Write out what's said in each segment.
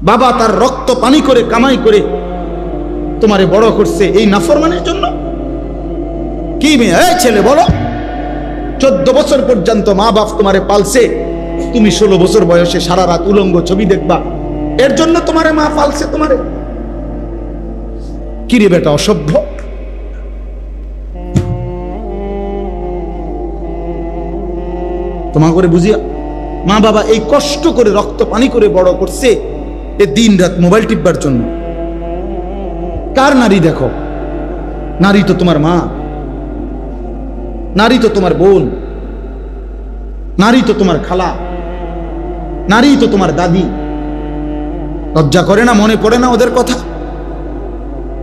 বাবা তার রক্ত পানি করে কামাই করে তোমারে বড় করছে এই নাফরমানের জন্য? কি মেয়ে, এই ছেলে বলো, 14 বছর পর্যন্ত মা বাপ তোমারে পালছে, তুমি 16 বছর বয়সে সারা রাত উলঙ্গ ছবি দেখবা, এর জন্য তোমারে মা পালছে তোমারে? কি রে বেটা অসভ্য! তোমার করে বুঝিয়া মা বাবা এই কষ্ট করে রক্ত পানি করে বড় করছে এ দিন রাত মোবাইল টিপবার জন্য। কার নারী দেখো? নারী তো তোমার মা, নারী তো তোমার বোন, নারী তো তোমার খালা, নারী তো তোমার দাদি। লজ্জা করে না? মনে পড়ে না ওদের কথা?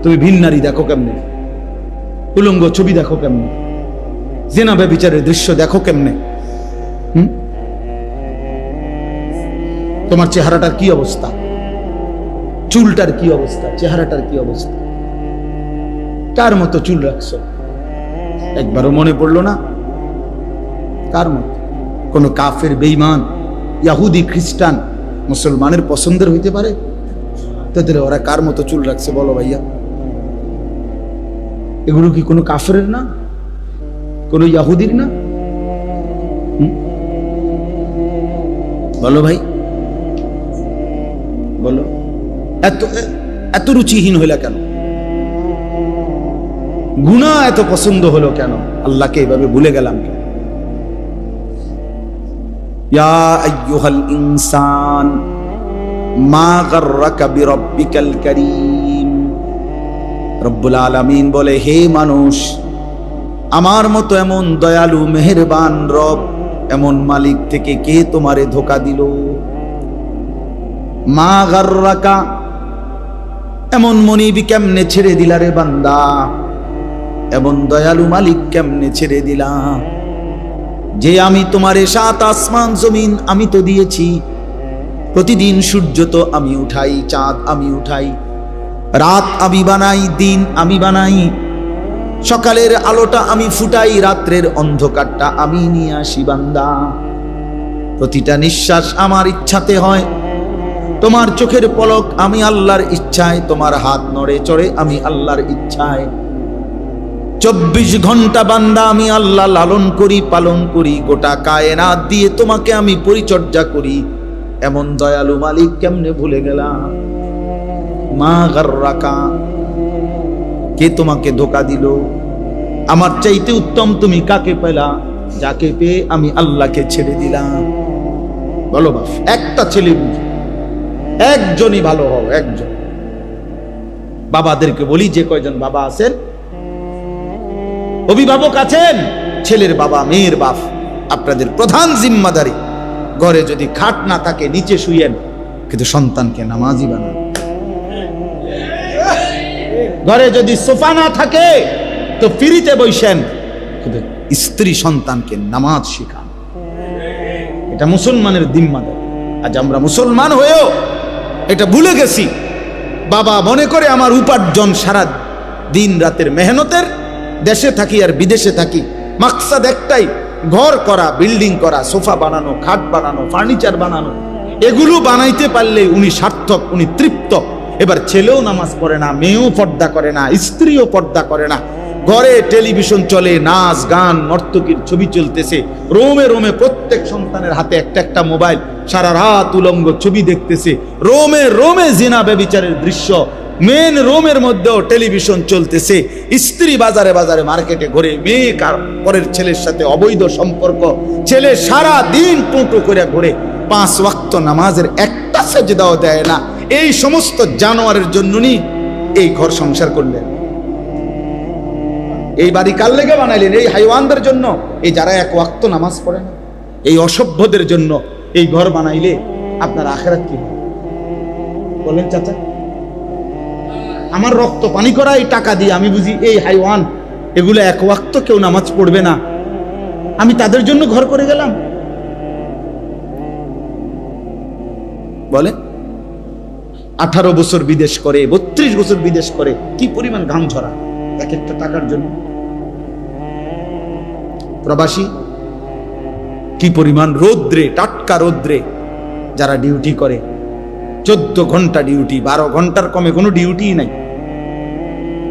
তুমি ভিন নারী দেখো কেমনে, উলঙ্গ ছবি দেখো কেমনে, জেনা ব্যভিচারের দৃশ্য দেখো কেমনে। তোমার চেহারাটার কি অবস্থা, চুলটার কি অবস্থা, চেহারাটার কি অবস্থা? কার মতো চুল রাখছো? একবারও মনে পড়লো না? কার মতো? কোন কাফের, বেঈমান, ইহুদি, খ্রিস্টান, মুসলমানের পছন্দের হইতে পারে? তাদের ওরা কার মতো চুল রাখছে বলো ভাইয়া? এগুলো কি কোনো কাফেরের না, কোন ইহুদির না? বলো ভাই, বলো। এত এত রুচিহীন হইলা কেন? গুনাহ এত পছন্দ হলো কেন? আল্লাহকে এভাবে ভুলে গেলাম কেন? ইয়া আইয়ুহাল ইনসান মা গাররাকা বিরাব্বিকাল কারীম। রব্বুল আলামিন বলে, হে মানুষ, আমার মতো এমন দয়ালু মেহেরবান রব, এমন মালিক থেকে কে তোমারে ধোঁকা দিল? মা গাররাকা, এমন মনিবি কেমনে ছেড়ে দিলা রে বান্দা? এমন দয়ালু মালিক কেমনে ছেড়ে দিলা? যে আমি তোমারে 7 আসমান জমিন আমি তো দিয়েছি, প্রতিদিন সূর্য তো আমি উঠাই, চাঁদ আমি উঠাই, রাত আমি বানাই, দিন আমি বানাই, সকালের আলোটা আমি ফুটাই, রাত্রের অন্ধকারটা আমি নিয়ে আসি বান্দা। প্রতিটা নিঃশ্বাস আমার ইচ্ছাতে হয়, তোমার চোখের পলক আমি আল্লাহর ইচ্ছায়, তোমার হাত নড়ে চড়ে আমি আল্লাহর ইচ্ছায়। 24 ঘন্টা বান্দা আমি আল্লাহ লালন করি, পালন করি, গোটা কায়নাত দিয়ে তোমাকে আমি পরিচর্যা করি। এমন দয়ালু মালিক কেমনে ভুলে গেলাম? মা গাররাকা, কে তোমাকে ধোঁকা দিল? আমার চাইতে উত্তম তুমি কাকে পেলা, যাকে পেয়ে আমি আল্লাহকে ছেড়ে দিলাম? বলো বাপ, একটা ছেলে বুঝি, একজনই ভালো হও, একজন। বাবাদেরকে বলি, যে কয়জন বাবা আছেন, অভিভাবক আছেন, ছেলের বাবা, মেয়ের বাপ, আপনাদের প্রধান জিম্মাদারি, ঘরে যদি খাট না থাকে নিচে শুয়েন, কিন্তু সন্তানকে নামাজি বানান। ঘরে যদি সোফা না থাকে তো ফ্রিতে বসেন, কিন্তু স্ত্রী সন্তানকে নামাজ শেখান। এটা মুসলমানের জিম্মাদারি। আজ আমরা মুসলমান হয়েও এটা ভুলে গেছি। বাবা মনে করে আমার উপার্জন সারা দিন রাতের মেহনতের, দেশে থাকি আর বিদেশে থাকি, মাকসাদ একটাই, ঘর করা, বিল্ডিং করা, সোফা বানানো, খাট বানানো, ফার্নিচার বানানো। এগুলো বানাইতে পারলে উনি সার্থক, উনি তৃপ্ত। এবার ছেলেও নামাজ পড়ে না, মেয়েও পর্দা করে না, স্ত্রীও পর্দা করে না, ঘরে টেলিভিশন চলে, নাচ গান নর্তকীর ছবি চলতেছে, রোমে রোমে প্রত্যেক সন্তানের হাতে একটা একটা মোবাইল, সারা রাত উলঙ্গ ছবি দেখতেছে, রোমে রোমে জিনা ব্যভিচারের দৃশ্য, মেন রোমের মধ্যেও টেলিভিশন চলতেছে, স্ত্রী বাজারে বাজারে মার্কেটে ঘুরে, মেয়ে পরের ছেলের সাথে অবৈধ সম্পর্ক, ছেলে সারা দিন টুঁটো করে ঘুরে, 5 ওয়াক্ত নামাজের একটা সেজদাও দেয় না। এই সমস্ত জানোয়ারের জন্যই এই ঘর সংসার করলেন, এই বাড়ি কার লেগে বানাইলেন? এই হাইওয়ানদের জন্য, এই যারা 1 ওয়াক্ত নামাজ পড়ে না, এই অসভ্যদের জন্য এই ঘর বানাইলে আপনার আখিরাত কি হবে বলেন চাচা? আমার রক্ত পানি করা এই টাকা দিয়ে আমি বুঝি এই হাইওয়ান এগুলো 1 ওয়াক্ত কেউ নামাজ পড়বে না, আমি তাদের জন্য ঘর করে গেলাম? বলে 18 বছর বিদেশ করে, 32 বছর বিদেশ করে, কি পরিমাণ ঘাম ঝরা এক একটা টাকার জন্য। প্রবাসী কি পরিমাণ রৌদ্রে, টাটকা রৌদ্রে যারা ডিউটি করে, 14 ঘন্টা ডিউটি, 12 ঘন্টার কমে কোনো ডিউটিই নাই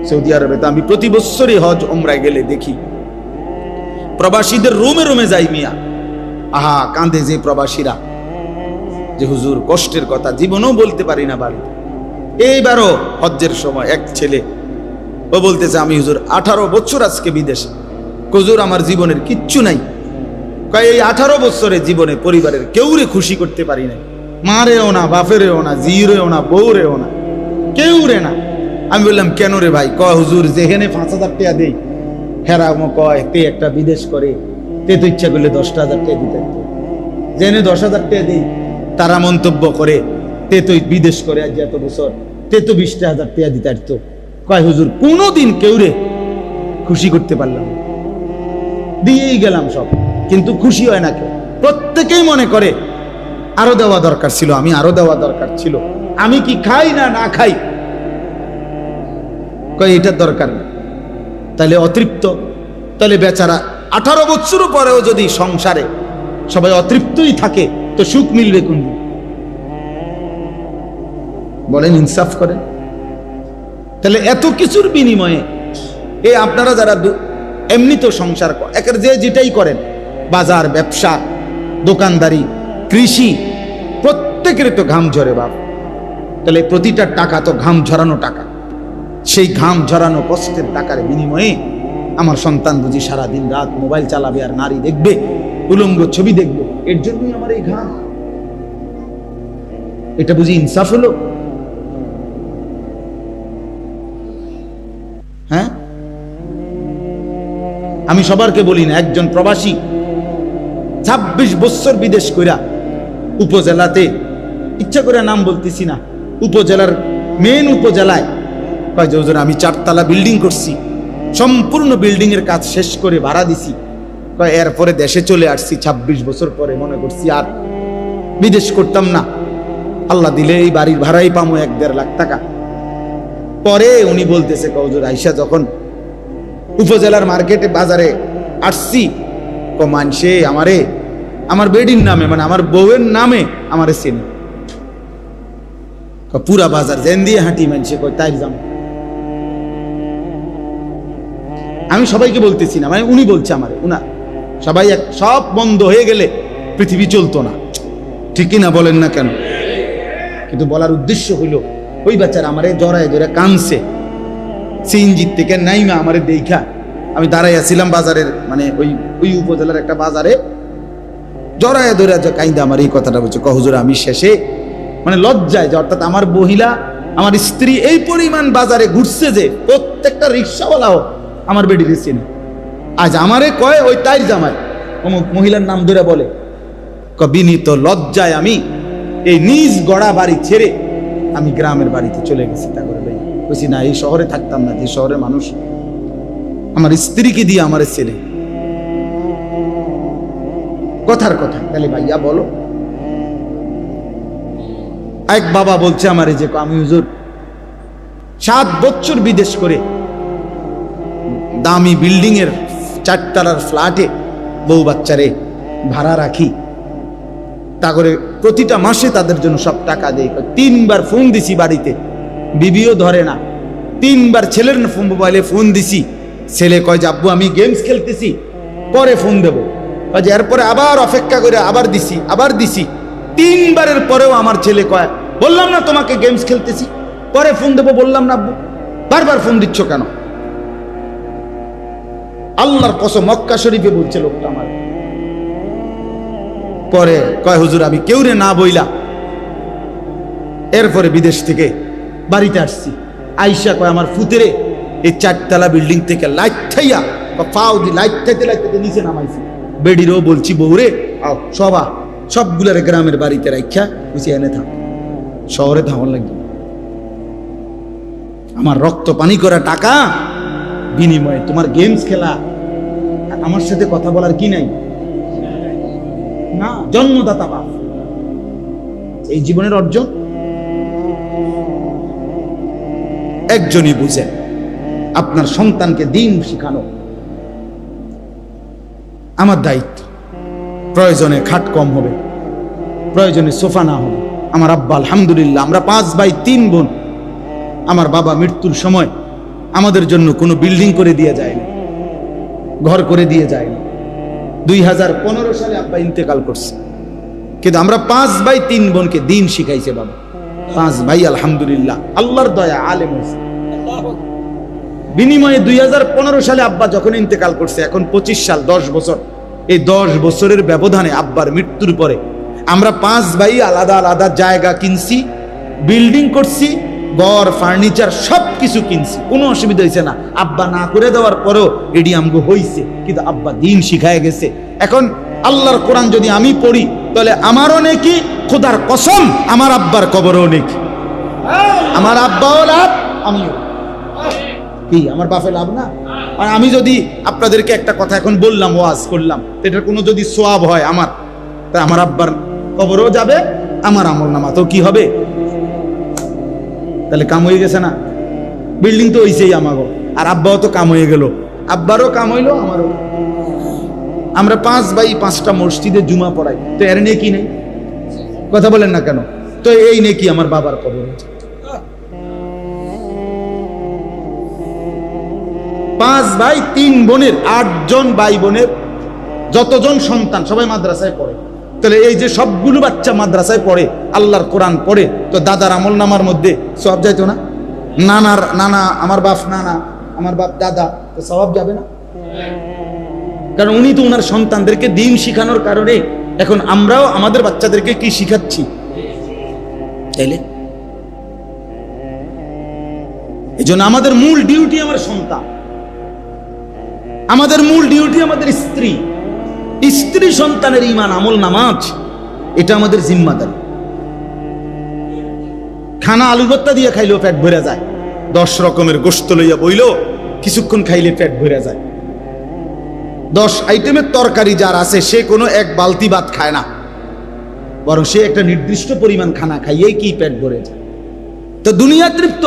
সৌদি আরবে। তো আমি প্রতি বছরই হজ ওমরায় গেলে দেখি প্রবাসীদের রুমে রুমে যাই মিয়া, আহা কাঁদে যে প্রবাসীরা, যে হুজুর কষ্টের কথা জীবনেও বলতে পারি না বাড়িতে। এইবারও হজ্জের সময় এক ছেলে ও বলতেছে আমি হুজুর 18 বছর আজকে বিদেশে, হুজুর আমার জীবনের কিচ্ছু নাই, কয় এই 18 বছরের জীবনে পরিবারের কেউরে খুশি করতে পারি নাই, মারেও না, বাপেরেও না, জিরেও না, বউরেও না, কেউ রে না। আমি বললাম কেন রে ভাই? কয় হুজুর যেখানে 5,000 টাকা দেই হেরা কয় তে একটা বিদেশ করে, তে তো ইচ্ছা করলে 10,000 টাকা দিতে, যেখানে 10,000 টাকা দেই তারা মন্তব্য করে তে তো বিদেশ করে আজ এত বছর, তে তো 20,000 টাকা দিতে পারতো। কয় হুজুর কোনোদিন কেউ রে খুশি করতে পারলাম না, দিয়েই গেলাম সব, কিন্তু খুশি হয় না কেউ। প্রত্যেকেই মনে করে আরো দেওয়া দরকার ছিল, আমি আরো দেওয়া দরকার ছিল, আমি কি খাই না না খাই, কয় এটার দরকার না। তাহলে অতৃপ্ত, তাহলে বেচারা 18 বছর পরেও যদি সংসারে সবাই অতৃপ্তই থাকে তো সুখ মিলবে কোন দিন? বলেন, ইনসাফ করেন। তাহলে এত কিছুর বিনিময়ে এই আপনারা যারা এমনি তো সংসার একের যে যেটাই করেন, বাজার, ব্যবসা, দোকানদারি, কৃষি, প্রত্যেকের তো ঘাম ঝরে বাপ। তাহলে প্রতিটা টাকা তো ঘাম ঝরানো টাকা, সেই ঘাম ঝরানো কষ্টের টাকার বিনিময়ে আমার সন্তান বুঝি সারাদিন রাত মোবাইল চালাবে আর নারী দেখবে, উলঙ্গ ছবি দেখবে, এর জন্যই আমার এই ঘাম। এটা বুঝি ইনসাফ হলো? হ্যাঁ, আমি সবারকে বলি না, একজন প্রবাসী 26 বছর বিদেশ কইরা উপজেলাতে, ইচ্ছা করে নাম বলতেছি না, উপজেলার মেন উপজেলায় কয় যে হুজুর আমি 4 তলা বিল্ডিং করছি, সম্পূর্ণ বিল্ডিং এর কাজ শেষ করে ভাড়া দিছি, কয় এরপরে দেশে চলে আসছি 26 বছর পরে, মনে করছি আর বিদেশ করতাম না, আল্লাহ দিলে এই বাড়ির ভাড়াই পামো 1-1.5 লাখ টাকা। পরে উনি বলতেছে হুজুর আইসা যখন উপজেলার মার্কেটে বাজারে আসছি, মানসে আমারে আমার বেডির নামে, মানে আমার বউয়ের নামে আমারে চেনে, পুরা বাজার জেন দিয়ে হাঁটি মানসে, কয় তাই যাম। আমি সবাইকে বলতেছি না, মানে উনি বলছে আমারে, উনা সবাই সব বন্ধ হয়ে গেলে পৃথিবী চলতো না, ঠিক না বলেন না কেন? কিন্তু বলার উদ্দেশ্য হইল ওই বেচারা আমারে জড়ায় জড়ায় কানছে, সিএনজির থেকে নাইমা আমারে দেখা, আমি দাঁড়াইয়া ছিলাম বাজারের, মানে ওই উপজেলার একটা বাজারে, জড়ায় ধরে কাইন্দা আমার এই কথাটা বলছে, হুজুর আমি শেষে মানে লজ্জায় যে, অর্থাৎ আমার মহিলা, আমার স্ত্রী এই পরিমাণ বাজারে ঘুরছে যে প্রত্যেকটা রিক্সাওয়ালাও আমার বেডিরে চেনে। আজ আমারে কয় ওই তাই জামাই অমুক মহিলার নাম ধরে বলে, বিনীত লজ্জায় আমি এই নিজ গড়া বাড়ি ছেড়ে আমি গ্রামের বাড়িতে চলে গেছি। তা করে ভাই বলছি না, এই শহরে থাকতাম না, যে শহরের মানুষ আমার স্ত্রীকে দিয়ে আমার ছেলে, কথার কথা। তাহলে ভাইয়া বলো, এক বাবা বলছে আমার যে আমি হুজুর 7 বছর বিদেশ করে দামি বিল্ডিং এর 4 তলার ফ্ল্যাটে বউ বাচ্চারে ভাড়া রাখি, তা করে প্রতিটা মাসে তাদের জন্য সব টাকা দেই। 3 বার ফোন দিছি বাড়িতে, বিবিও ধরে না। 3 বার ছেলের মোবাইলে ফোন দিছি, ছেলে কয় যে আব্বু আমি গেমস খেলতেছি, পরে ফোন দেবো। এরপরে আবার অপেক্ষা করে আবার দিছি 3 বারের পরেও আমার ছেলে কয় বললাম না তোমাকে গেমস খেলতেছি, পরে ফোন দেবো, বললাম না আব্বু, বারবার ফোন দিচ্ছ কেন? আল্লাহর কসম মক্কা শরীফে বলছে লোকটা আমার। পরে কয় হুজুর আমি কেউরে না বইলা এরপরে বিদেশ থেকে বাড়িতে আসছি, আইসা কয় আমার ফুতেরে এই 4 তলা বিল্ডিং থেকে লাইট ঠাইয়া পাও দি লাইট ঠাইতে নিচে নামাইছি। বেডিরও বলছি বউরে আও সবগুলার গ্রামের বাড়িতে রাখা বুঝি এনে থাক, শহরে থাকুন লাগবে। আমার রক্ত পানি করা টাকা বিনিময়ে তোমার গেমস খেলা, আমার সাথে কথা বলার কি নাই? না, জন্মদাতা বাপ, এই জীবনের অর্জন একজনই বুঝে। আপনার সন্তানকে দিন শিখানো আমার দায়িত্ব। প্রয়োজনে খাট কম হবে, প্রয়োজনে সোফা না হবে, আমার আব্বা আলহামদুলিল্লাহ, আমরা 5 ভাই 3 বোন। আমার বাবা মৃত্যুর সময় আমাদের জন্য কোনো বিল্ডিং করে দিয়ে যায়নি, ঘর করে দিয়ে যায়নি। 2015 সালে আব্বা ইন্তেকাল করছে, কিন্তু আমরা 5 ভাই 3 বোনকে দিন শিখাইছে বাবা। 5 ভাই আলহামদুলিল্লাহ আল্লাহর দয়া আলেম হয়েছে। বিনিময়ে 2015 সালে আব্বা যখন ইন্তেকাল করছে, এখন 25 সাল, 10 বছর। এই 10 বছরের ব্যবধানে আব্বার মৃত্যুর পরে আমরা 5 ভাই আলাদা আলাদা জায়গা কিনছি, বিল্ডিং করছি, ঘর ফার্নিচার সব কিছু কিনছি, কোনো অসুবিধা হয়েছে না। আব্বা না করে দেওয়ার পরেও এডি আমগো হইছে, কিন্তু আব্বা দিন শিখায় গেছে। এখন আল্লাহর কোরআন যদি আমি পড়ি তাহলে আমারও নেকি, খোদার কসম আমার আব্বার কবরও নেকি। আমার আব্বাও লাভ, আমিও। কি আমার বাপে লাভ না? আর আমি যদি আপনাদেরকে একটা কথা এখন বললাম, ওয়াজ করলাম, এটার কোনো যদি সোয়াব হয় আমার, তা আমার আব্বার কবরও যাবে, আমার আমল নামাতেও কি হবে? তাহলে কাম হয়ে গেছে না? বিল্ডিং তো হইছেই আমারও, আর আব্বাও তো কাম হয়ে গেল, আব্বারও কাম হইলো, আমারও। আমরা 5 ভাই 5টা মসজিদে জুমা পড়াই, তো এর নেকি নেই? কথা বলেন না কেন? তো এই নেকি আমার বাবার কবর হয়েছে। 5 ভাই 3 বোনের, 8 জন ভাই বোনের যতজন সন্তান সবাই মাদ্রাসায় পড়ে। তাহলে এই যে সবগুলো বাচ্চা মাদ্রাসায় পড়ে, আল্লাহর কোরআন পড়ে, তো দাদার আমল নামার মধ্যে সওয়াব যাইতো না? নানার নানা, আমার বাপ নানা, আমার বাপ দাদা, তো সওয়াব যাবে না? কারণ উনি তো ওনার সন্তানদেরকে দিন শিখানোর কারণে এখন আমরাও আমাদের বাচ্চাদেরকে কি শিখাচ্ছি? তাইলে এই জন্য আমাদের মূল ডিউটি আমার সন্তান, আমাদের মূল ডিউটি আমাদের স্ত্রী, স্ত্রী সন্তানের ঈমান আমল নামাজ, এটা আমাদের জিম্মাদারি। খানা আলু ভর্তা দিয়ে খাইলেও পেট ভরে যায়, 10 রকমের গোশত লইয়া বইলো কিছুক্ষণ খাইলে পেট ভরে যায়। 10 আইটেমের তরকারি যার আছে সে কোনো 1 বালতি ভাত খায় না, বরং সে একটা নির্দিষ্ট পরিমাণ খানা খাইয়েই কি পেট ভরে যায়। তো দুনিয়া তৃপ্ত,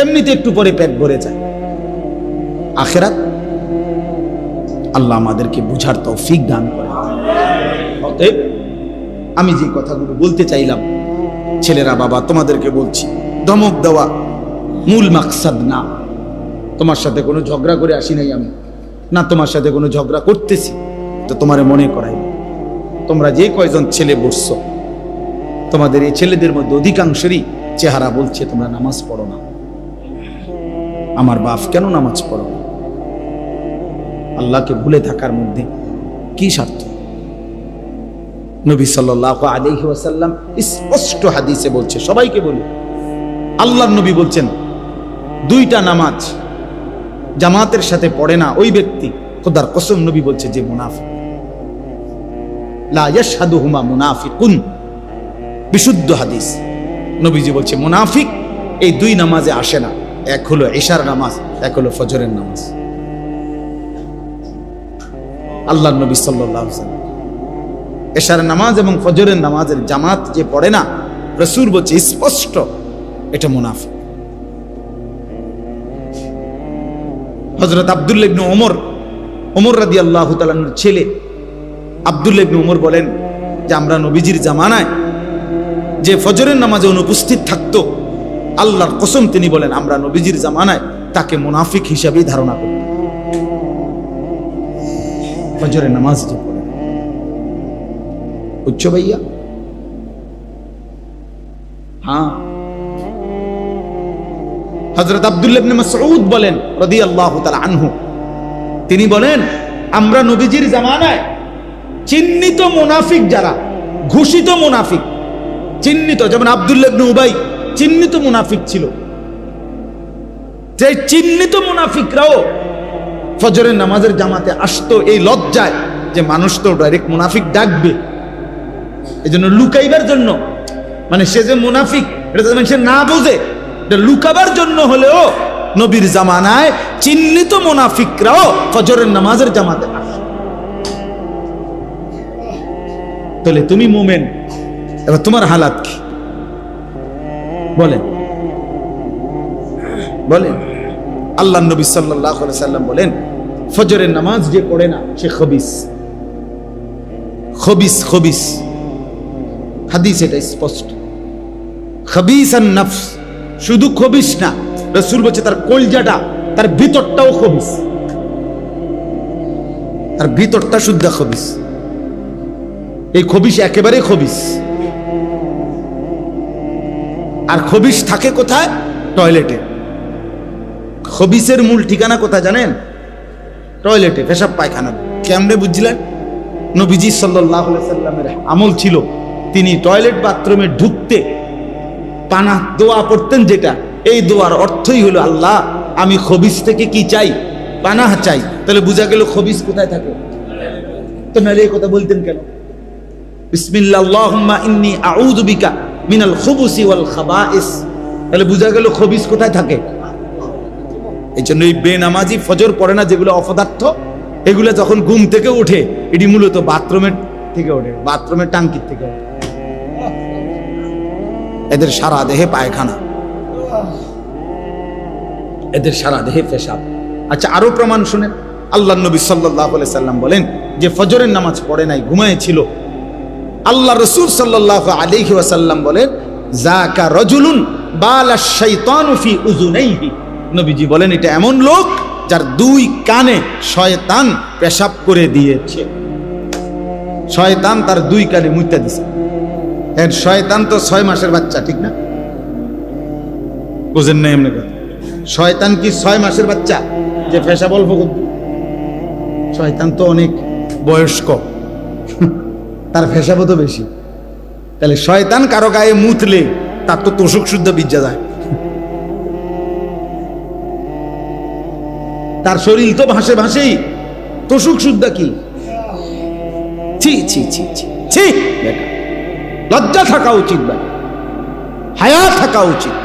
এমনিতে একটু পরে পেট ভরে যায়। আখিরাত আল্লাহ আমাদেরকে বুঝার তৌফিক দান করে। অতএব আমি যে কথাগুলো বলতে চাইলাম, ছেলেরা বাবা তোমাদেরকে বলছি, ধমক দেওয়া মূল মাকসাদ না। তোমার সাথে কোনো ঝগড়া করে আসি নাই আমি, না তোমার সাথে কোনো ঝগড়া করতেছি, তো তোমারে মনে করাই, তোমরা যে কয়জন ছেলে বসছো, তোমাদের এই ছেলেদের মধ্যে অধিকাংশেরই চেহারা বলছে তোমরা নামাজ পড়ো না। আমার বাপ কেন নামাজ পড়ো না? আল্লাহকে ভুলে থাকার মধ্যে কি স্বার্থ? নবী সাল্লাল্লাহু আলাইহি ওয়াসাল্লাম স্পষ্ট হাদিসে বলছে, সবাইকে বলি, আল্লাহর নবী বলছেন 2টা নামাজ জামাতের সাথে পড়ে না ওই ব্যক্তি, খোদার কসম নবী বলছে যে মুনাফিক। লা ইয়াশহাদুহুমা মুনাফিকুন, বিশুদ্ধ হাদিস। নবীজি বলছে মুনাফিক এই 2 নামাজে আসে না, এক হলো ইশার নামাজ, এক হলো ফজরের নামাজ। আল্লাহর নবী সাল্লাল্লাহু আলাইহি ওয়াসাল্লাম ইশার নামাজ এবং ফজরের নামাজের জামাত যে পড়ে না, রাসূল বলছে স্পষ্ট এটা মুনাফিক। হযরত আব্দুল্লাহ ইবনে ওমর রাদিয়াল্লাহু তাআলার ছেলে আব্দুল্লাহ ইবনে ওমর বলেন যে আমরা নবীজির জামানায় যে ফজরের নামাজে অনুপস্থিত থাকতো, আল্লাহর কসম তিনি বলেন আমরা নবীজির জামানায় তাকে মুনাফিক হিসাবেই ধারণা করতাম। ফজরের নামাজ যে পড়ে, উচ্চ ভাইয়া, হ্যাঁ। হযরত আব্দুল্লাহ ইবনে মাসউদ বলেন রাদিয়াল্লাহু তাআলা আনহু, তিনি বলেন আমরা নবীজির জামানায় চিহ্নিত মুনাফিক যারা, ঘোষিত মুনাফিক, চিহ্নিত, যেমন আব্দুল্লাহ ইবনে উবাই চিহ্নিত মুনাফিক ছিল, যে চিহ্নিত মুনাফিকরাও ফজরের নামাজের জামাতে আসতো এই লজ্জায় যে মানুষ তো ডাইরেক্ট মুনাফিক ডাকবে, এজন্য লুকাইবার জন্য, মানে সে যে মুনাফিক এটা সে না বোঝে, এটা লুকাবার জন্য হলেও নবীর জামানায় চিহ্নিত মুনাফিকরাও ফজরের নামাজের জামাতে আসে। তাহলে তুমি মুমিন, এবার তোমার হালাত কি বলেন? বলেন। আল্লাহ নবী সাল্লাল্লাহু আলাইহি সাল্লাম বলেন ফজরের নামাজ যে পড়ে না সে খবিস, খবিস, খবিস। হাদিস এটা স্পষ্ট। খবিসান নফস, শুধু খবিস না, রাসূল বলছে তার কলজাটা, তার ভিতরটাও খবিস, তার ভিতরটা শুদ্ধ খবিস। এই খবিস একেবারে খবিস। আর খবিস থাকে কোথায়? টয়লেটে। খবিসের মূল ঠিকানা কোথায় জানেন? টয়লেটে, পেশাব পায়খানা। কেমনে বুঝছিলেন? নবীজি সাল্লাল্লাহু আলাইহি সাল্লামের আমল ছিল, তিনি টয়লেট বাথরুমে ঢুকতে পানাহ দোয়া পড়তেন, যেটা এই দোয়ার অর্থই হলো আল্লাহ আমি খবিস থেকে কি চাই? পানাহ চাই। তাহলে বোঝা গেল খবিস কোথায় থাকে। তো নাহলে এই কথা বলতেন কেন? বিসমিল্লাহ আল্লাহুম্মা ইন্নী আউযু বিকা মিনাল খুবুসি ওয়াল খাবাইস। তাহলে বোঝা গেল খবিস কোথায় থাকে। এই জন্য এই বেনামাজি ফজর পড়ে না, যেগুলো অপদার্থ, এগুলো যখন ঘুম থেকে ওঠে, এটি মূলত বাথরুমের থেকে ওঠে, বাথরুমের টাঙ্কির থেকে ওঠে। এদের সারা দেহে পায়খানা, এদের সারা দেহে পেশাব। আচ্ছা, আরো প্রমাণ শুনেন। আল্লাহ নবী সাল্লাল্লাহু আলাইহি সাল্লাম বলেন যে ফজরের নামাজ পড়ে নাই, ঘুমায়েছিল, আল্লাহ রাসূল সাল্লাল্লাহু আলাইহি ওয়াসাল্লাম বলেন যাকা রাজুলুন বালাশ শাইতানু ফি উযুনাইহি। নবীজি বলেন এটা এমন লোক যার দুই কানে শয়তান পেশাব করে দিয়েছে। শয়তান তার দুই কানে মুইতা দিছে। এর শয়তান তো 6 মাসের বাচ্চা, ঠিক না? বুঝেন না এমনি কথা? শয়তান কি 6 মাসের বাচ্চা যে পেশাব অল্প করবে? শয়তান তো অনেক বয়স্ক, তার পেশাবও তো বেশি। তাহলে শয়তান কারো গায়ে মুতলে তার তো তোষক শুদ্ধ বিজ্জা যায়, তার শরীর তো ভাসে ভাসেই, তোষক শুদ্ধ কি? ছি ছি ছি ছি ছি, বেটা লজ্জা থাকা উচিত, বেটা হায়া থাকা উচিত।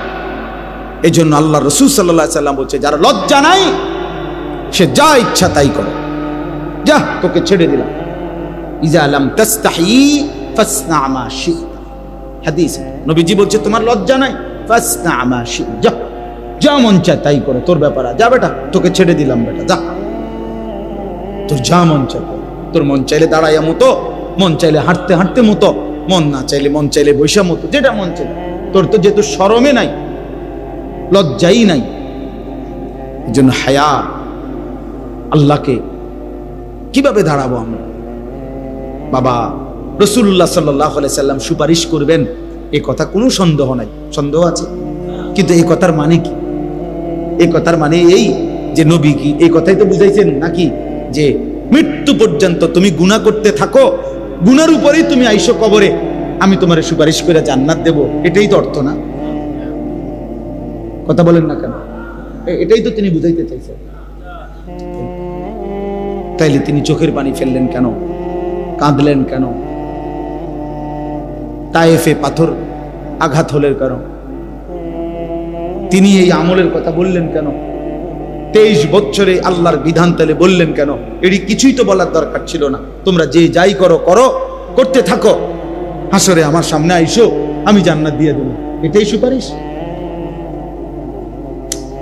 এই জন্য আল্লাহ রাসূল সাল্লাল্লাহু আলাইহি সাল্লাম বলছে যারা লজ্জা নাই সে যা ইচ্ছা তাই করে, যা তোকে ছেড়ে দিলাম। ইজা লাম তাস্তাহি ফাসনা মা শি'তা। হাদিস নবীজি বলছে তোমার লজ্জা নাই, ফাসনা মা শি'তা, যা যা মন চায় তাই করে, তোর ব্যাপার, যা বেটা তোকে ছেড়ে দিলাম, বেটা যা, তোর যা মন চায়। তোর মন চাইলে দাঁড়াইয়া মতো, মন চাইলে হাঁটতে হাঁটতে মতো, মন না চাইলে, মন চাইলে বৈশা মতো, যেটা মন চাইলে। তোর তো যেহেতু শরমে নাই, লজ্জাই নাই, এই জন্য হায়া। আল্লাহকে কিভাবে দাঁড়াবো আমরা? বাবা রাসূলুল্লাহ সাল্লাল্লাহু আলাইহি সাল্লাম সুপারিশ করবেন, এই কথা কোনো সন্দেহ নাই। সন্দেহ আছে? কিন্তু এই কথার মানে কি? এই কথার মানে এই যে নবী কি এই কথাই তো বুঝাইছেন নাকি যে মৃত্যু পর্যন্ত তুমি গুনাহ করতে থাকো, গুনার উপরেই তুমি আইসো কবরে, আমি তোমারে সুপারিশ করে জান্নাত দেব, এটাই তো অর্থ না? কথা বলেন না কেন? এটাই তো তিনি বুঝাইতে চাইছেন। তাইলে তিনি চোখের পানি ফেললেন কেন? কাঁদলেন কেন? তায়েফে পাথর আঘাত হলের কারণ তিনি এই আমলের কথা বললেন কেন? 23 বছরে আল্লাহর বিধান তাহলে বললেন কেন? এটি কিছুই তো বলার দরকার ছিল না। তোমরা যে যাই করো করো, করতে থাকো, হাসরে আমার সামনে আইসো, আমি জান্নাত দিয়ে দেব, এটাই সুপারিশ?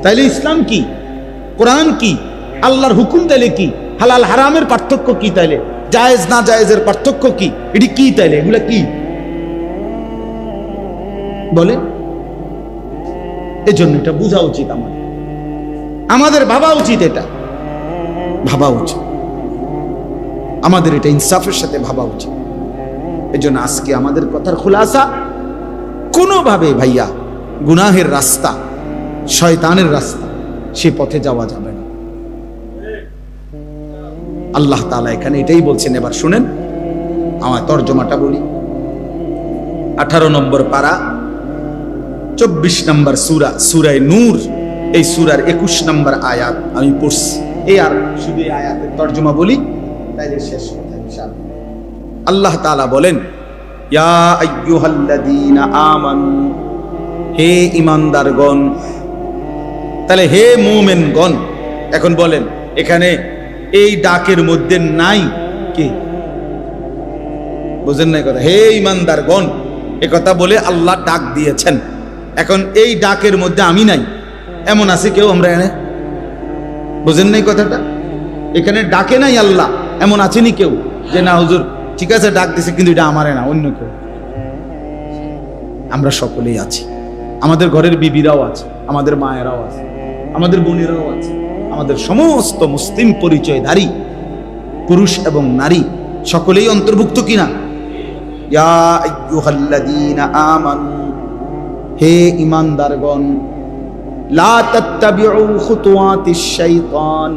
তাইলে ইসলাম কি? কোরআন কি? আল্লাহর হুকুম তাইলে কি? হালাল হারামের পার্থক্য কি? তাইলে জায়েজ না জায়েজের পার্থক্য কি? এটি কি? তাইলে এগুলা কি বলে? এজন্য এটা বোঝা উচিত, আমাদের ভাবা উচিত, এটা ভাবা উচিত, আমাদের এটা ইনসাফের সাথে ভাবা উচিত। এজন্য আজকে আমাদের কথার খুলাসা, কোনোভাবে ভাইয়া গুনাহের রাস্তা, শয়তানের রাস্তা, সে পথে যাওয়া যাবে না। আল্লাহ তাআলা এখানে এটাই বলছেন। এবার শুনেন, আমার তর্জমাটা বলি। 18 নম্বর পারা, 24 নম্বর সূরা, সূরায়ে নূর, এই সূরার 21 নম্বর আয়াত আমি পড়ছি। এই আর শুধু এই আয়াতের তর্জমা বলি, তাইলে শেষ কথা ইনশাআল্লাহ। আল্লাহ তাআলা বলেন, ইয়া আইয়ুহাল্লাযীনা আমানু, হে ঈমানদারগণ। তাহলে হে মুমিনগণ। এখন বলেন, এখানে এই ডাকের মধ্যে নাই কি? বুঝেন না কথা? হে ঈমানদারগণ এ কথা বলে আল্লাহ ডাক দিয়েছেন। এখন এই ডাকের মধ্যে আমি নাই, এমন আছে কেউ? আমরা এনে বুঝেন নাই কথাটা? এখানে ডাকে নাই আল্লাহ, এমন আছেনি কেউ যে না হুজুর ঠিক আছে ডাক দিছে কিন্তু এটা আমারে না, অন্য কেউ? আমরা সকলেই আছি। আমাদের ঘরের বিবিরাও আছে, আমাদের মায়েরাও আছে, আমাদের বোনেরাও আছে, আমাদের সমস্ত মুসলিম পরিচয়ধারী পুরুষ এবং নারী সকলেই অন্তর্ভুক্ত কিনা? ইয়া আইয়ুহাল্লাযীনা আমানু, হে ঈমানদারগণ, লা তাত্তাবিউ খুতুওয়াতিশ শাইতান।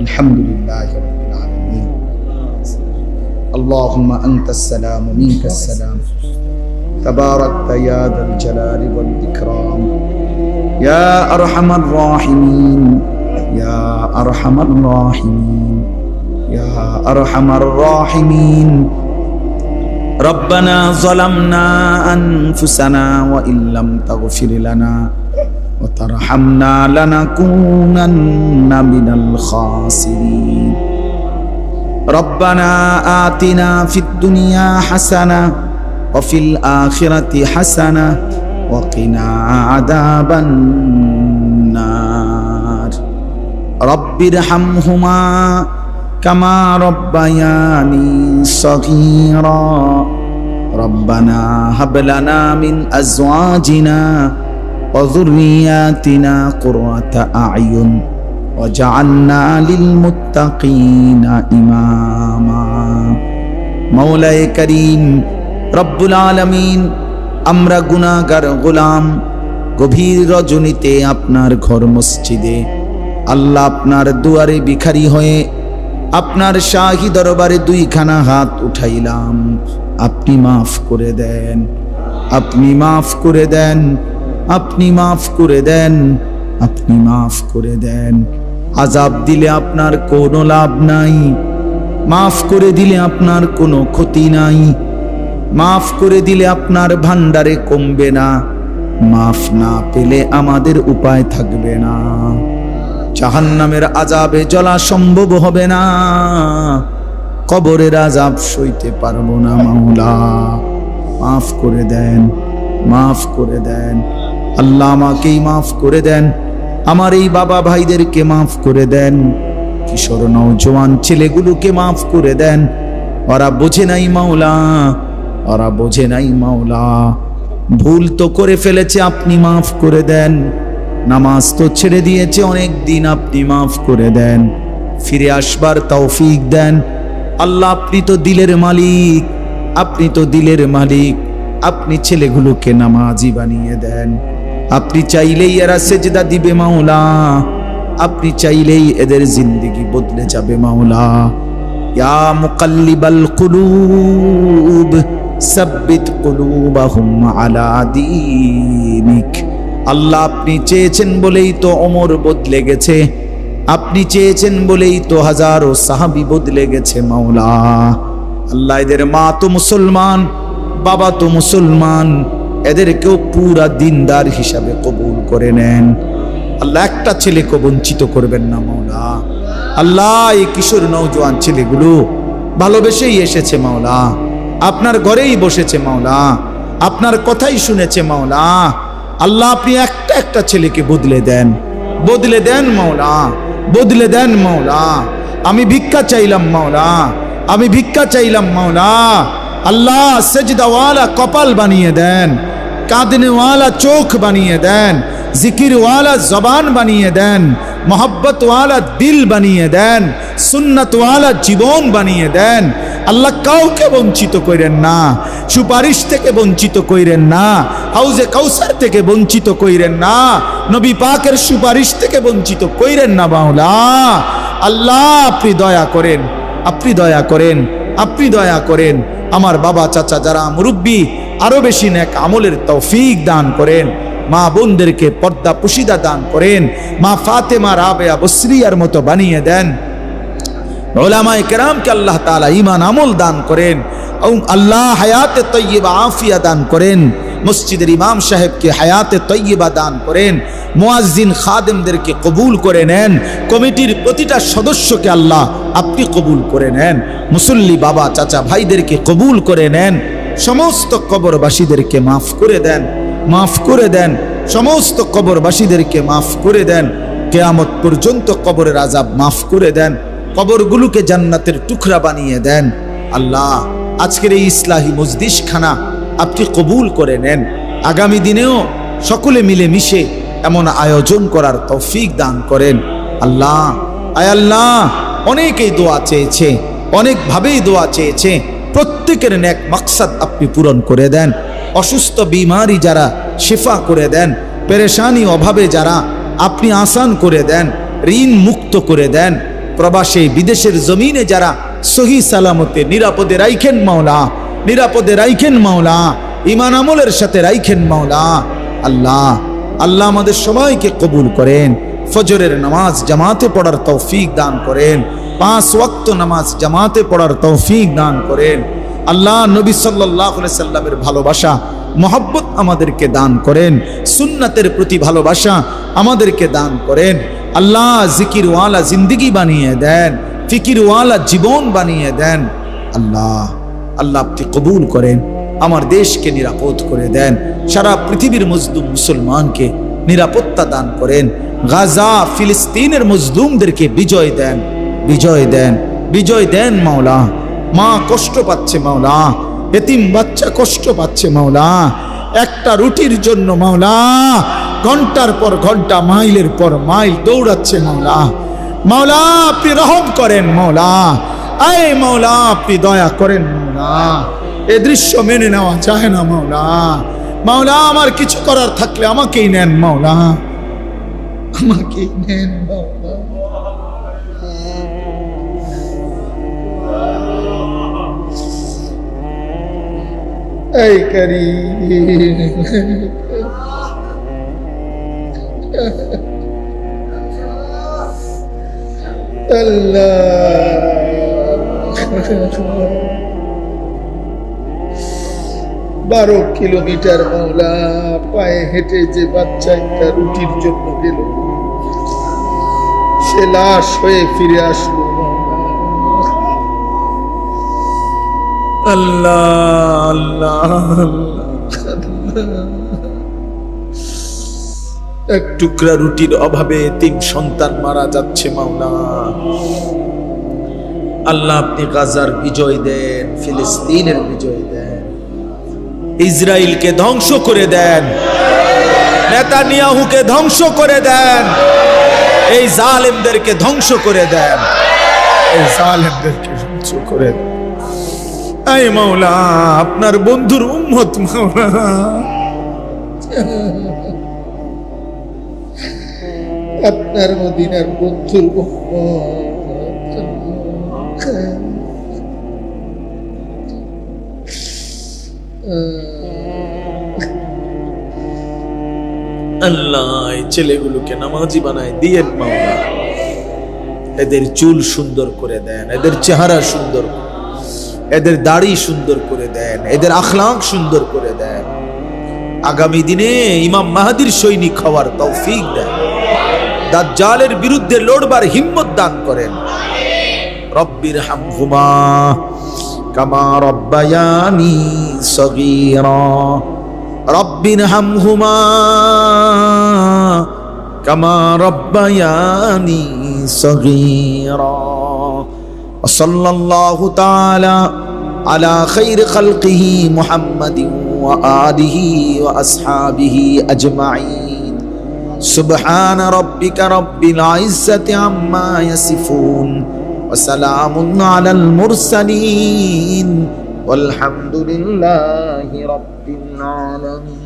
আলহামদুলিল্লাহি রাব্বিল আলামিন। আল্লাহুম্মা আনতাস সালামু মিনকাস সালাম, তাবারাকতা ইয়া যাল জালালি ওয়াল ইকরাম, ইয়া আরহামার রাহিমিন, ইয়া আরহামার রাহিমিন, ইয়া আরহামার রাহিমিন। রব্বানা যালামনা আনফুসানা ওয়া ইল্লাম তাগফির লানা ওয়া তারহামনা লানাকুনান্না মিনাল খাসিরিন। রব্বানা আতিনা ফিদ দুনিয়া হাসানা ওয়া ফিল আখিরাতি হাসানা ওয়া কিনা আযাবান নার। রব্বিরহামহুমা কামা রব্বায়ানি সগীরা। রব্বানা হাব লানা মিন আজওয়াজিনা ওয়া যুররিয়াতিনা কুররাতা আ'য়ুন ওয়াজআলনা লিল মুত্তাকিনা ইমামা। মাওলায়ে কারীম রব্বুল আলামিন, আমরা গুনাহগার গোলাম, গভীর রজনীতে আপনার ঘর মসজিদে আল্লাহ আপনার দুয়ারে ভিখারি হয়ে আপনার শাহী দরবারে দুইখানা হাত উঠাইলাম। আপনি মাফ করে দেন, আপনি মাফ করে দেন, আপনি মাফ করে দেন, আপনি মাফ করে দেন। আযাব দিলে আপনার কোনো লাভ নাই, মাফ করে দিলে আপনার কোনো ক্ষতি নাই, মাফ করে দিলে আপনার ভান্ডারে কমবে না, মাফ না পেলে আমাদের উপায় থাকবে না। জাহান্নামের আযাবে জ্বলা সম্ভব হবে না, কবরের আযাব সইতে পারবো না। মাওলা মাফ করে দেন, মাফ করে দেন। আল্লাহ আমাকেই মাফ করে দেন, আমার এই বাবা ভাইদেরকে মাফ করে দেন, কিশোর নওজোয়ান ছেলেগুলোকে মাফ করে দেন। ওরা বোঝে নাই মাওলা, ওরা বোঝে নাই মাওলা। ভুল তো করে ফেলেছে, আপনি মাফ করে দেন। নামাজ তো ছেড়ে দিয়েছে অনেক দিন, আপনি মাফ করে দেন। ফিরে আসবার তৌফিক দেন। আল্লাহ আপনি তো দিলের মালিক, আপনি তো দিলের মালিক। আপনি ছেলেগুলোকে নামাজি বানিয়ে দেন। আপনি চাইলেই এরা সেজদা দিবে মাওলা, আপনি চাইলেই এদের জিন্দেগি বদলে যাবে মাওলা। ইয়া মুকাল্লিবাল কুলুব সাব্বিত কুলুবাহুম আলা দীনিক। আল্লাহ আপনি চেয়েছেন বলেই তো ওমর বদলে গেছে, আপনি চেয়েছেন বলেই তো হাজারো সাহাবী বদলে গেছে মাওলা। আল্লাহ এদের মা তো মুসলমান, বাবা তো মুসলমান, এদেরকেও পুরা দিনদার হিসাবে কবুল করে নেন। আল্লাহ একটা ছেলেকে বঞ্চিত করবেন না মাওলা। আল্লাহ এই কিশোর নওজোয়ান ছেলেগুলো ভালোবেসেই এসেছে মাওলা, আপনার ঘরেই বসেছে মাওলা, আপনার কথাই শুনেছে মাওলা। আল্লাহ আপনি একটা একটা ছেলেকে বদলে দেন, বদলে দেন মাওলা, বদলে দেন মাওলা। আমি ভিক্ষা চাইলাম মাওলা, আমি ভিক্ষা চাইলাম মাওলা। আল্লাহ সেজদাওয়ালা কপাল বানিয়ে দেন, কাঁদনেওয়ালা চোখ বানিয়ে দেন, জিকিরওয়ালা জবান বানিয়ে দেন, মোহব্বতওয়ালা দিল বানিয়ে দেন, সুন্নতওয়ালা জীবন বানিয়ে দেন। আল্লাহ কাউকে বঞ্চিত কইরেন না, সুপারিশ থেকে বঞ্চিত কইরেন না, হাউজে কাউসার থেকে বঞ্চিত কইরেন না, নবী পাকের সুপারিশ থেকে বঞ্চিত কইরেন না মাওলা। আল্লাহ আপনি দয়া করেন, আপনি দয়া করেন, আপনি দয়া করেন। আমার বাবা চাচা যারা মুরব্বী, আরো বেশি নেক আমলের তৌফিক দান করেন। মা বোনদেরকে পর্দা পুশিদা দান করেন। মা ফাতেমা রাবেয়া বসরিয়ার মতো বানিয়ে দেন। উলামায়ে কেরামকে আল্লাহ তাআলা ঈমান আমল দান করেন। আল্লাহ হায়াতে তয়্যিবা আফিয়া দান করেন। মসজিদের ইমাম সাহেবকে হায়াতে তয়্যিবা দান করেন। মুয়াজ্জিন খাদেমদেরকে কবুল করে নেন। কমিটির প্রতিটা সদস্যকে আল্লাহ আপনি কবুল করে নেন। মুসল্লি বাবা চাচা ভাইদেরকে কবুল করে নেন। সমস্ত কবরবাসীদেরকে মাফ করে দেন, মাফ করে দেন। সমস্ত কবরবাসীদেরকে মাফ করে দেন। কিয়ামত পর্যন্ত কবরের আযাব মাফ করে দেন। কবরগুলোকে জান্নাতের টুকরা বানিয়ে দেন। আল্লাহ আজকের এই ইসলাহি মজলিসখানা আপনি কবুল করে নেন। আগামী দিনেও সকলে মিলে মিশে এমন আয়োজন করার তৌফিক দান করেন। আল্লাহ, আয় আল্লাহ, অনেকেই দোয়া চেয়েছে, অনেকভাবেই দোয়া চেয়েছে, প্রত্যেকের নেক মাকসাদ আপনি পূরণ করে দেন। অসুস্থ বিমারি যারা শিফা করে দেন, পেরেশানি অভাবে যারা আপনি আসান করে দেন, ঋণ মুক্ত করে দেন। প্রবাসী বিদেশের জমিনে যারা সহি সালামতে নিরাপদে রাইখেন মাওলা, নিরাপদে রাইখেন মাওলা, ঈমান আমলের সাথে রাইখেন মাওলা। আল্লাহ, আল্লাহ আমাদের সবাইকে কবুল করেন। ফজরের নামাজ জামাতে পড়ার তৌফিক দান করেন। 5 ওয়াক্ত নামাজ জামাতে পড়ার তৌফিক দান করেন। আল্লাহ, নবী সাল্লাল্লাহু আলাইহি সাল্লামের ভালোবাসা মহব্বত আমাদেরকে দান করেন। সুন্নাতের প্রতি ভালোবাসা আমাদেরকে দান করেন। আল্লাহ, জিকিরওয়ালা জিন্দেগি বানিয়ে দেন, ফিকিরওয়ালা জীবন বানিয়ে দেন। আল্লাহ, আল্লাহ আপনি কবুল করেন। আমার দেশকে নিরাপদ করে দেন। সারা পৃথিবীর মজলুম মুসলমানকে নিরাপত্তা দান করেন। গাজা ফিলিস্তিনের মজলুমদেরকে বিজয় দেন, বিজয় দেন, বিজয় দেন মাওলা। মা কষ্ট পাচ্ছে মাওলা, এতিম বাচ্চা কষ্ট পাচ্ছে মাওলা। একটা রুটির জন্য মাওলা ঘন্টার পর ঘন্টা, মাইলের পর মাইল দৌড়াচ্ছে মাওলা। মাওলা আপনি রহম করেন মাওলা, আয় মাওলা আপনি দয়া করেন মাওলা। এ দৃশ্য মেনে নেওয়া যায় না মাওলা। মাওলা, আমার কিছু করার থাকলে আমাকেই নেন মাওলা, আমাকেই নেন মাওলা। এই কারীম, আল্লাহ, 12 কিলোমিটার মাওলা পায়ে হেঁটে যে বাচ্চা একটা রুটির জন্য গেল, সে লাশ হয়ে ফিরে আসলো। আল্লাহ, আল্লাহ, এক টুকরা রুটির অভাবে 3 সন্তান মারা যাচ্ছে মাওলা। আল্লাহ আপনি গাজার বিজয় দেন, ফিলিস্তিনের বিজয় দেন, ইসরায়েলকে ধ্বংস করে দেন, নেতানিয়াহুকে ধ্বংস করে দেন, এই জালেমদেরকে ধ্বংস করে দেন, এই জালেমদেরকে ধ্বংস করে দেন। আয় মাওলা, আপনার বন্ধুর উম্মত মাওলা, আপনার মদিনার বন্ধুর উম্মত। আল্লাহ, এই ছেলেগুলোকে নামাজি বানায় দিয়েন মাওলা। এদের চুল সুন্দর করে দেন, এদের চেহারা সুন্দর, এদের দাড়ি সুন্দর করে দেন, এদের আখলাক সুন্দর করে দেন। আগামী দিনে ইমাম মাহদির সৈনিক হওয়ার তৌফিক দেন। দাজ্জালের বিরুদ্ধে লড়বার হিম্মত দান করেন। রব্বির হামহুমা কামা রব্বায়ানি সগীরা, রব্বির হামহুমা কামা রব্বায়ানি সগীরা। সাল্লাল্লাহু তাআলা আলা খাইর খালকিহি মুহাম্মাদিন ওয়া আলিহি ওয়া আসহাবিহি আজমাইন। সুবহানা রাব্বিকা রাব্বিল ইজ্জাতি আম্মা ইয়াসিফুন ওয়া সালামুন আলাল মুরসালিন ওয়ালহামদুলিল্লাহি রাব্বিল আলামিন।